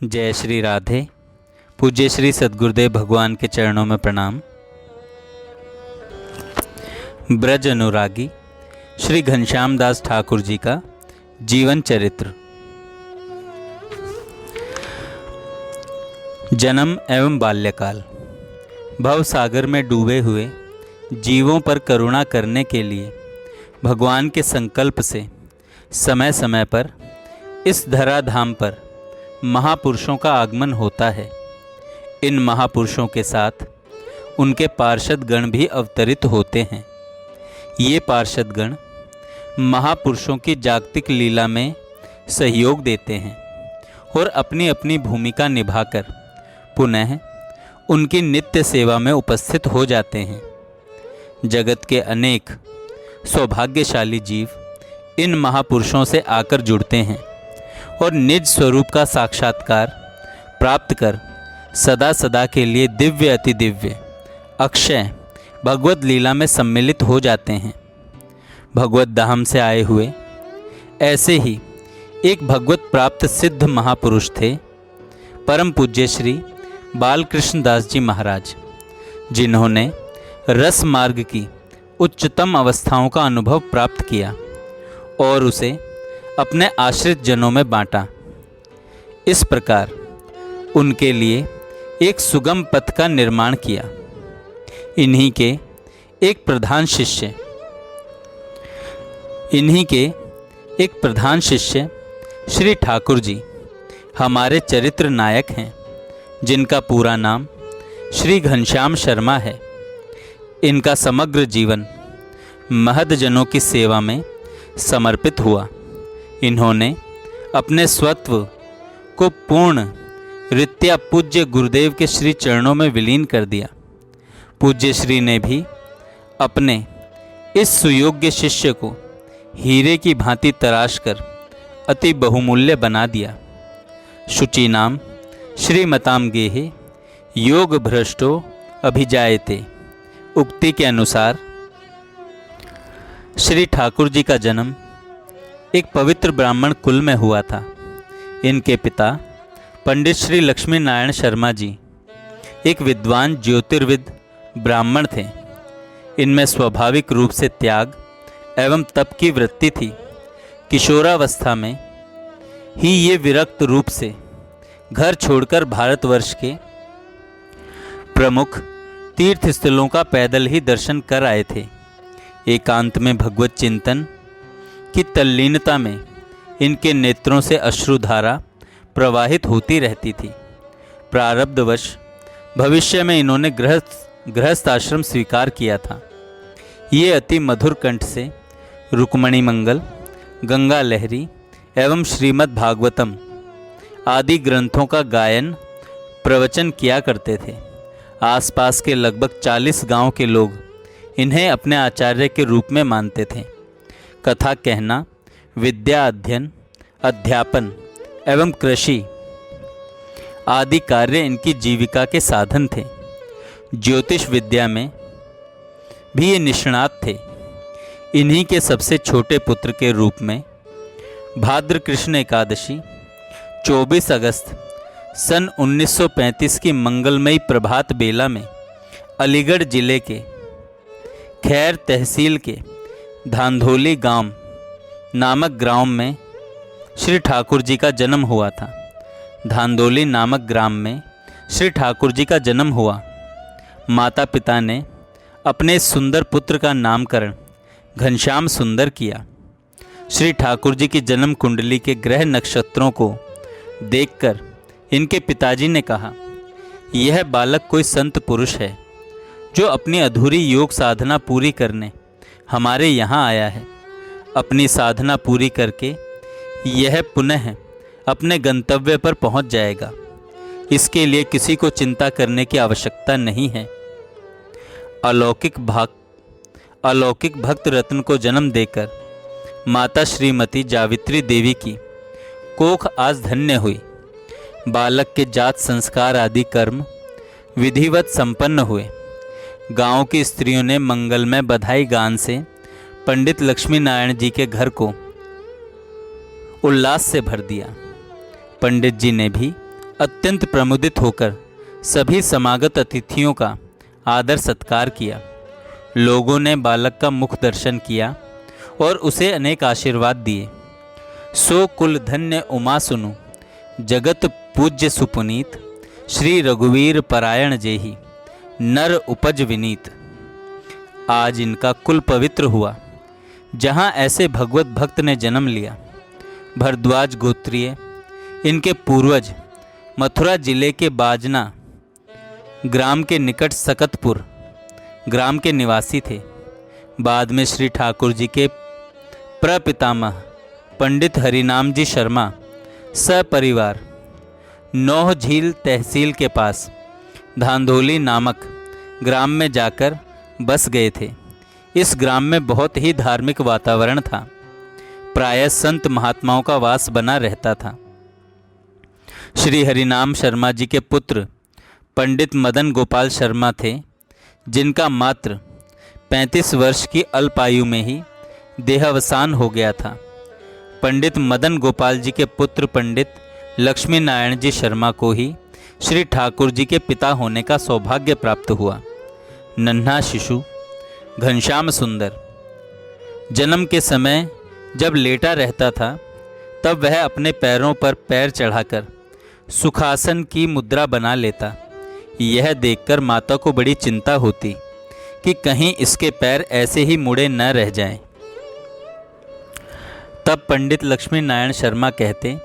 जय श्री राधे। पूज्य श्री सद्गुरुदेव भगवान के चरणों में प्रणाम। ब्रज अनुरागी श्री घनश्याम दास ठाकुर जी का जीवन चरित्र। जन्म एवं बाल्यकाल। भव सागर में डूबे हुए जीवों पर करुणा करने के लिए भगवान के संकल्प से समय समय पर इस धराधाम पर महापुरुषों का आगमन होता है। इन महापुरुषों के साथ उनके पार्षद गण भी अवतरित होते हैं। ये पार्षद गण महापुरुषों की जागतिक लीला में सहयोग देते हैं और अपनी अपनी भूमिका निभाकर पुनः उनकी नित्य सेवा में उपस्थित हो जाते हैं। जगत के अनेक सौभाग्यशाली जीव इन महापुरुषों से आकर जुड़ते हैं और निज स्वरूप का साक्षात्कार प्राप्त कर सदा सदा के लिए दिव्य अति दिव्य अक्षय भगवत लीला में सम्मिलित हो जाते हैं। भगवत धाम से आए हुए ऐसे ही एक भगवत प्राप्त सिद्ध महापुरुष थे परम पूज्य श्री बालकृष्ण दास जी महाराज, जिन्होंने रस मार्ग की उच्चतम अवस्थाओं का अनुभव प्राप्त किया और उसे अपने आश्रित जनों में बांटा। इस प्रकार उनके लिए एक सुगम पथ का निर्माण किया। इन्हीं के एक प्रधान शिष्य श्री ठाकुर जी हमारे चरित्र नायक हैं, जिनका पूरा नाम श्री घनश्याम शर्मा है। इनका समग्र जीवन महदजनों की सेवा में समर्पित हुआ। इन्होंने अपने स्वत्व को पूर्ण रीत्या पूज्य गुरुदेव के श्री चरणों में विलीन कर दिया। पूज्य श्री ने भी अपने इस सुयोग्य शिष्य को हीरे की भांति तराश कर अति बहुमूल्य बना दिया। शुचि नाम श्रीमताम गेहे योग भ्रष्टो अभिजायते उक्ति के अनुसार श्री ठाकुर जी का जन्म एक पवित्र ब्राह्मण कुल में हुआ था। इनके पिता पंडित श्री लक्ष्मी नारायण शर्मा जी एक विद्वान ज्योतिर्विद ब्राह्मण थे। इनमें स्वाभाविक रूप से त्याग एवं तप की वृत्ति थी। किशोरावस्था में ही ये विरक्त रूप से घर छोड़कर भारतवर्ष के प्रमुख तीर्थ स्थलों का पैदल ही दर्शन कर आए थे। एकांत में भगवत चिंतन की तल्लीनता में इनके नेत्रों से अश्रुधारा प्रवाहित होती रहती थी। प्रारब्धवश भविष्य में इन्होंने गृहस्थ आश्रम स्वीकार किया था। ये अति मधुर कंठ से रुक्मणी मंगल, गंगा लहरी एवं श्रीमद् भागवतम आदि ग्रंथों का गायन प्रवचन किया करते थे। आसपास के लगभग 40 गांव के लोग इन्हें अपने आचार्य के रूप में मानते थे। कथा कहना, विद्या अध्ययन, अध्यापन एवं कृषि आदि कार्य इनकी जीविका के साधन थे। ज्योतिष विद्या में भी ये निष्णात थे। इन्हीं के सबसे छोटे पुत्र के रूप में भाद्र कृष्ण एकादशी 24 अगस्त सन 1935 की मंगलमयी प्रभात बेला में अलीगढ़ जिले के खैर तहसील के धांधोली गांव नामक ग्राम में श्री ठाकुर जी का जन्म हुआ था। धांधोली नामक ग्राम में श्री ठाकुर जी का जन्म हुआ। माता पिता ने अपने सुंदर पुत्र का नामकरण घनश्याम सुंदर किया। श्री ठाकुर जी की जन्म कुंडली के ग्रह नक्षत्रों को देखकर इनके पिताजी ने कहा, यह बालक कोई संत पुरुष है जो अपनी अधूरी योग साधना पूरी करने हमारे यहाँ आया है। अपनी साधना पूरी करके यह पुनः अपने गंतव्य पर पहुँच जाएगा। इसके लिए किसी को चिंता करने की आवश्यकता नहीं है। अलौकिक भक्त रत्न को जन्म देकर माता श्रीमती जावित्री देवी की कोख आज धन्य हुई। बालक के जात संस्कार आदि कर्म विधिवत संपन्न हुए। गांव की स्त्रियों ने मंगलमय बधाई गान से पंडित लक्ष्मी नारायण जी के घर को उल्लास से भर दिया। पंडित जी ने भी अत्यंत प्रमुदित होकर सभी समागत अतिथियों का आदर सत्कार किया। लोगों ने बालक का मुख दर्शन किया और उसे अनेक आशीर्वाद दिए। सो कुल धन्य उमा सुनु, जगत पूज्य सुपुनीत, श्री रघुवीर परायण जेहि, नर उपज विनीत। आज इनका कुल पवित्र हुआ, जहाँ ऐसे भगवत भक्त ने जन्म लिया। भरद्वाज गोत्रीय इनके पूर्वज मथुरा जिले के बाजना ग्राम के निकट सकतपुर ग्राम के निवासी थे। बाद में श्री ठाकुर जी के प्रपितामह पंडित हरिनाम जी शर्मा सपरिवार नौह झील तहसील के पास धांधोली नामक ग्राम में जाकर बस गए थे। इस ग्राम में बहुत ही धार्मिक वातावरण था। प्रायः संत महात्माओं का वास बना रहता था। श्री हरिनाम शर्मा जी के पुत्र पंडित मदन गोपाल शर्मा थे, जिनका मात्र 35 वर्ष की अल्पायु में ही देहावसान हो गया था। पंडित मदन गोपाल जी के पुत्र पंडित लक्ष्मी नारायण जी शर्मा को ही श्री ठाकुर जी के पिता होने का सौभाग्य प्राप्त हुआ। नन्हा शिशु घनश्याम सुंदर जन्म के समय जब लेटा रहता था, तब वह अपने पैरों पर पैर चढ़ाकर सुखासन की मुद्रा बना लेता। यह देखकर माता को बड़ी चिंता होती कि कहीं इसके पैर ऐसे ही मुड़े न रह जाएं। तब पंडित लक्ष्मी नारायण शर्मा कहते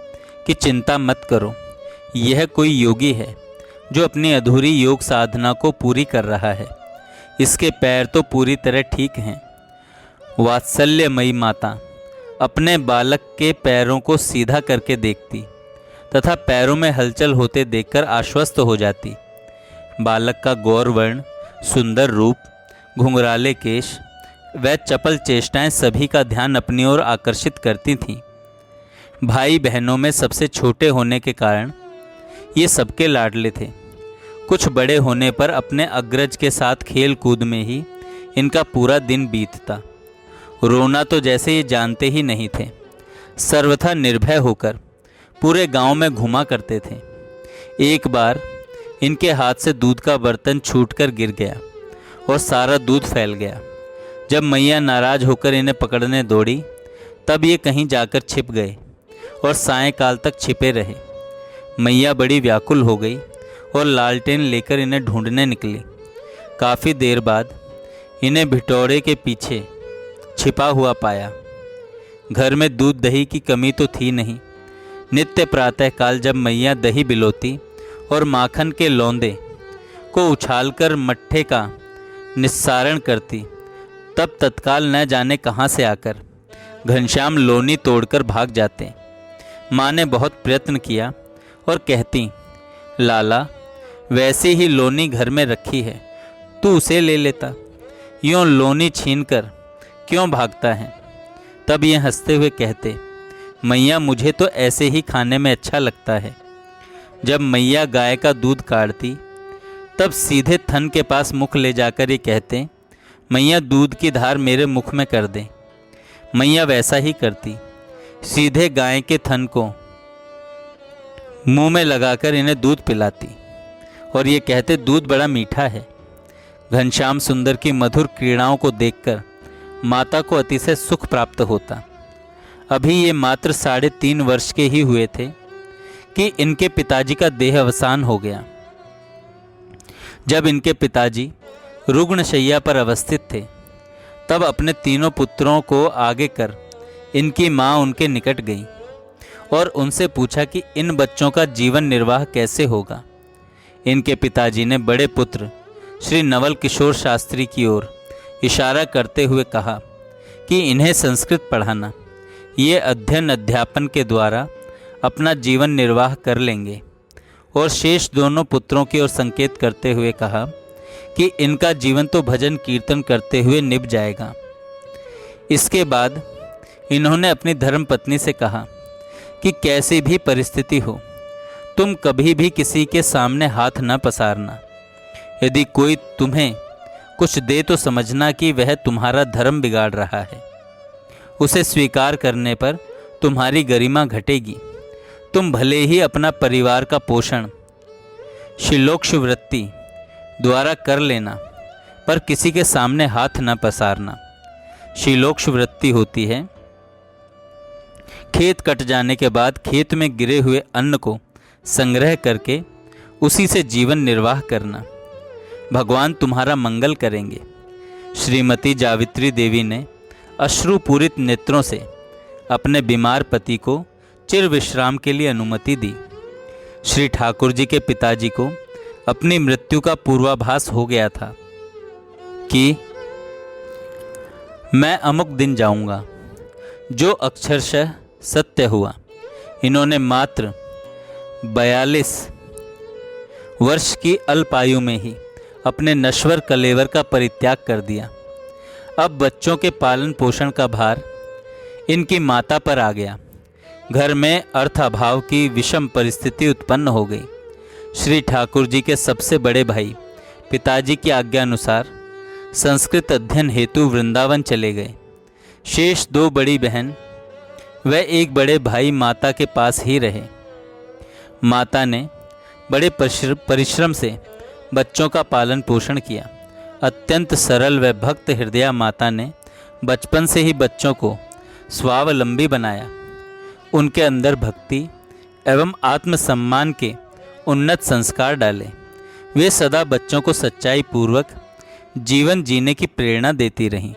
कि चिंता मत करो, यह कोई योगी है जो अपनी अधूरी योग साधना को पूरी कर रहा है। इसके पैर तो पूरी तरह ठीक हैं। वात्सल्यमयी माता अपने बालक के पैरों को सीधा करके देखती तथा पैरों में हलचल होते देखकर आश्वस्त हो जाती। बालक का गौर वर्ण, सुंदर रूप, घुंघराले केश व चपल चेष्टाएं सभी का ध्यान अपनी ओर आकर्षित करती थीं। भाई बहनों में सबसे छोटे होने के कारण ये सबके लाडले थे। कुछ बड़े होने पर अपने अग्रज के साथ खेल कूद में ही इनका पूरा दिन बीतता। रोना तो जैसे ये जानते ही नहीं थे। सर्वथा निर्भय होकर पूरे गांव में घुमा करते थे। एक बार इनके हाथ से दूध का बर्तन छूटकर गिर गया और सारा दूध फैल गया। जब मैया नाराज होकर इन्हें पकड़ने दौड़ी, तब ये कहीं जाकर छिप गए और सायंकाल तक छिपे रहे। मैया बड़ी व्याकुल हो गई और लालटेन लेकर इन्हें ढूंढने निकली। काफ़ी देर बाद इन्हें भिटौरे के पीछे छिपा हुआ पाया। घर में दूध दही की कमी तो थी नहीं। नित्य प्रातःकाल जब मैया दही बिलोती और माखन के लौंदे को उछालकर मट्ठे का निस्सारण करती, तब तत्काल न जाने कहाँ से आकर घनश्याम लोनी तोड़कर भाग जाते। माँ ने बहुत प्रयत्न किया और कहती, लाला वैसी ही लोनी घर में रखी है, तू उसे ले लेता, यूँ लोनी छीनकर क्यों भागता है। तब ये हंसते हुए कहते, मैया मुझे तो ऐसे ही खाने में अच्छा लगता है। जब मैया गाय का दूध काढ़ती, तब सीधे थन के पास मुख ले जाकर ये कहते, मैया दूध की धार मेरे मुख में कर दे। मैया वैसा ही करती, सीधे गाय के थन को मुंह में लगाकर इन्हें दूध पिलाती और ये कहते, दूध बड़ा मीठा है। घनश्याम सुंदर की मधुर क्रीड़ाओं को देखकर माता को अतिशय सुख प्राप्त होता। अभी ये मात्र 3.5 वर्ष के ही हुए थे कि इनके पिताजी का देह अवसान हो गया। जब इनके पिताजी रुग्णशैया पर अवस्थित थे, तब अपने तीनों पुत्रों को आगे कर इनकी माँ उनके निकट गई और उनसे पूछा कि इन बच्चों का जीवन निर्वाह कैसे होगा। इनके पिताजी ने बड़े पुत्र श्री नवल किशोर शास्त्री की ओर इशारा करते हुए कहा कि इन्हें संस्कृत पढ़ाना, ये अध्ययन अध्यापन के द्वारा अपना जीवन निर्वाह कर लेंगे। और शेष दोनों पुत्रों की ओर संकेत करते हुए कहा कि इनका जीवन तो भजन कीर्तन करते हुए निभ जाएगा। इसके बाद इन्होंने अपनी धर्मपत्नी से कहा कि कैसी भी परिस्थिति हो, तुम कभी भी किसी के सामने हाथ न पसारना। यदि कोई तुम्हें कुछ दे तो समझना कि वह तुम्हारा धर्म बिगाड़ रहा है। उसे स्वीकार करने पर तुम्हारी गरिमा घटेगी। तुम भले ही अपना परिवार का पोषण शिलोक्ष वृत्ति द्वारा कर लेना, पर किसी के सामने हाथ न पसारना। शिलोक्ष वृत्ति होती है खेत कट जाने के बाद खेत में गिरे हुए अन्न को संग्रह करके उसी से जीवन निर्वाह करना। भगवान तुम्हारा मंगल करेंगे। श्रीमती जावित्री देवी ने अश्रुपूरित नेत्रों से अपने बीमार पति को चिर विश्राम के लिए अनुमति दी। श्री ठाकुर जी के पिताजी को अपनी मृत्यु का पूर्वाभास हो गया था कि मैं अमुक दिन जाऊंगा, जो अक्षरशः सत्य हुआ। इन्होंने मात्र 42 वर्ष की अल्पायु में ही अपने नश्वर कलेवर का परित्याग कर दिया। अब बच्चों के पालन पोषण का भार इनकी माता पर आ गया। घर में अर्थाभाव की विषम परिस्थिति उत्पन्न हो गई। श्री ठाकुर जी के सबसे बड़े भाई पिताजी की आज्ञा अनुसार संस्कृत अध्ययन हेतु वृंदावन चले गए। शेष 2 बड़ी बहन व एक बड़े भाई माता के पास ही रहे। माता ने बड़े परिश्रम से बच्चों का पालन पोषण किया। अत्यंत सरल व भक्त हृदया माता ने बचपन से ही बच्चों को स्वावलंबी बनाया। उनके अंदर भक्ति एवं आत्मसम्मान के उन्नत संस्कार डाले। वे सदा बच्चों को सच्चाई पूर्वक जीवन जीने की प्रेरणा देती रहीं।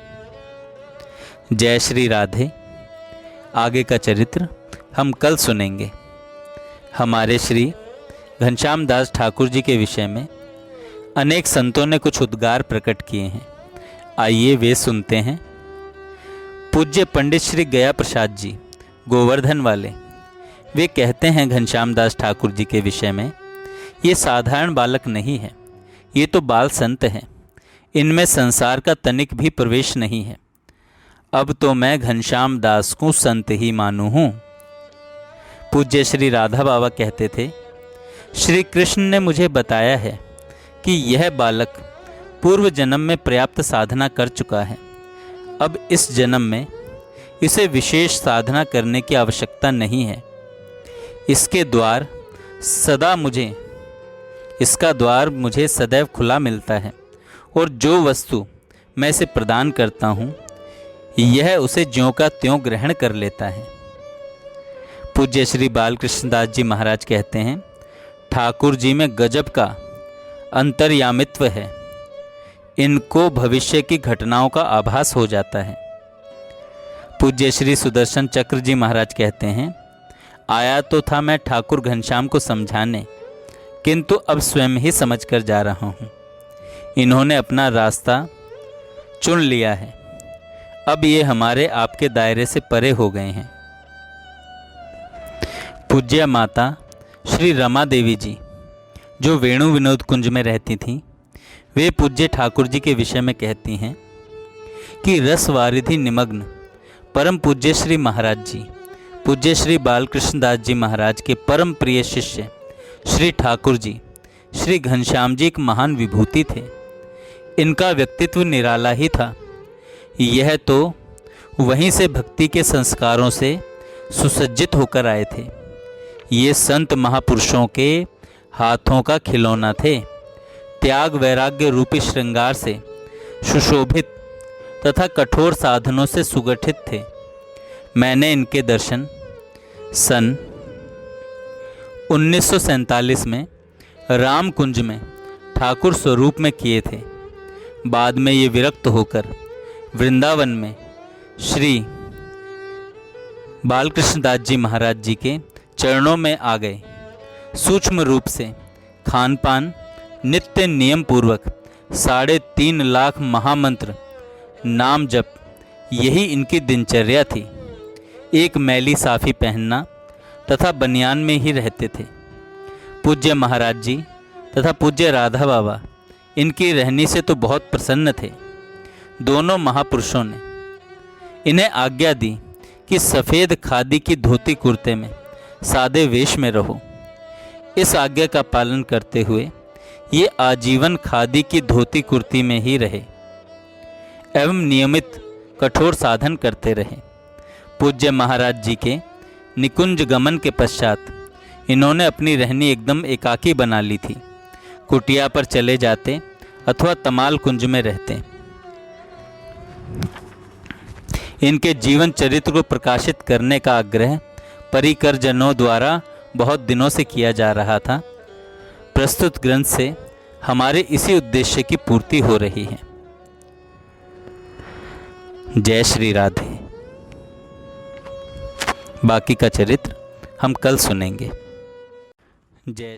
जय श्री राधे। आगे का चरित्र हम कल सुनेंगे। हमारे श्री घनश्याम दास ठाकुर जी के विषय में अनेक संतों ने कुछ उद्गार प्रकट किए हैं। आइए वे सुनते हैं। पूज्य पंडित श्री गया प्रसाद जी गोवर्धन वाले, वे कहते हैं घनश्याम दास ठाकुर जी के विषय में, ये साधारण बालक नहीं है, ये तो बाल संत हैं। इनमें संसार का तनिक भी प्रवेश नहीं है। अब तो मैं घनश्याम दास को संत ही मानू हूँ। पूज्य श्री राधा बाबा कहते थे, श्री कृष्ण ने मुझे बताया है कि यह बालक पूर्व जन्म में पर्याप्त साधना कर चुका है। अब इस जन्म में इसे विशेष साधना करने की आवश्यकता नहीं है। इसका द्वार मुझे सदैव खुला मिलता है और जो वस्तु मैं इसे प्रदान करता हूँ यह उसे ज्यों का त्यों ग्रहण कर लेता है। पूज्य श्री बालकृष्ण दास जी महाराज कहते हैं, ठाकुर जी में गजब का अंतर्यामित्व है। इनको भविष्य की घटनाओं का आभास हो जाता है। पूज्य श्री सुदर्शन चक्र जी महाराज कहते हैं, आया तो था मैं ठाकुर घनश्याम को समझाने, किंतु अब स्वयं ही समझ कर जा रहा हूँ। इन्होंने अपना रास्ता चुन लिया है। अब ये हमारे आपके दायरे से परे हो गए हैं। पूज्य माता श्री रमा देवी जी, जो वेणु विनोद कुंज में रहती थीं, वे पूज्य ठाकुर जी के विषय में कहती हैं कि रस वारिधि निमग्न परम पूज्य श्री महाराज जी, पूज्य श्री बालकृष्ण दास जी महाराज के परम प्रिय शिष्य श्री ठाकुर जी, श्री घनश्याम जी एक महान विभूति थे। इनका व्यक्तित्व निराला ही था। यह तो वहीं से भक्ति के संस्कारों से सुसज्जित होकर आए थे। ये संत महापुरुषों के हाथों का खिलौना थे। त्याग वैराग्य रूपी श्रृंगार से सुशोभित तथा कठोर साधनों से सुगठित थे। मैंने इनके दर्शन सन 1947 में राम कुंज में ठाकुर स्वरूप में किए थे। बाद में ये विरक्त होकर वृंदावन में श्री बालकृष्ण दास जी महाराज जी के चरणों में आ गए। सूक्ष्म रूप से खान पान नित्य नियम पूर्वक 3.5 लाख महामंत्र नाम जप, यही इनकी दिनचर्या थी। एक मैली साफी पहनना तथा बनियान में ही रहते थे। पूज्य महाराज जी तथा पूज्य राधा बाबा इनकी रहनी से तो बहुत प्रसन्न थे। दोनों महापुरुषों ने इन्हें आज्ञा दी कि सफ़ेद खादी की धोती कुर्ते में सादे वेश में रहो। इस आज्ञा का पालन करते हुए ये आजीवन खादी की धोती कुर्ती में ही रहे एवं नियमित कठोर साधन करते रहे। पूज्य महाराज जी के निकुंज गमन के पश्चात इन्होंने अपनी रहनी एकदम एकाकी बना ली थी। कुटिया पर चले जाते अथवा तमाल कुंज में रहते। इनके जीवन चरित्र को प्रकाशित करने का आग्रह परिकरजनों द्वारा बहुत दिनों से किया जा रहा था। प्रस्तुत ग्रंथ से हमारे इसी उद्देश्य की पूर्ति हो रही है। जय श्री राधे। बाकी का चरित्र हम कल सुनेंगे। जय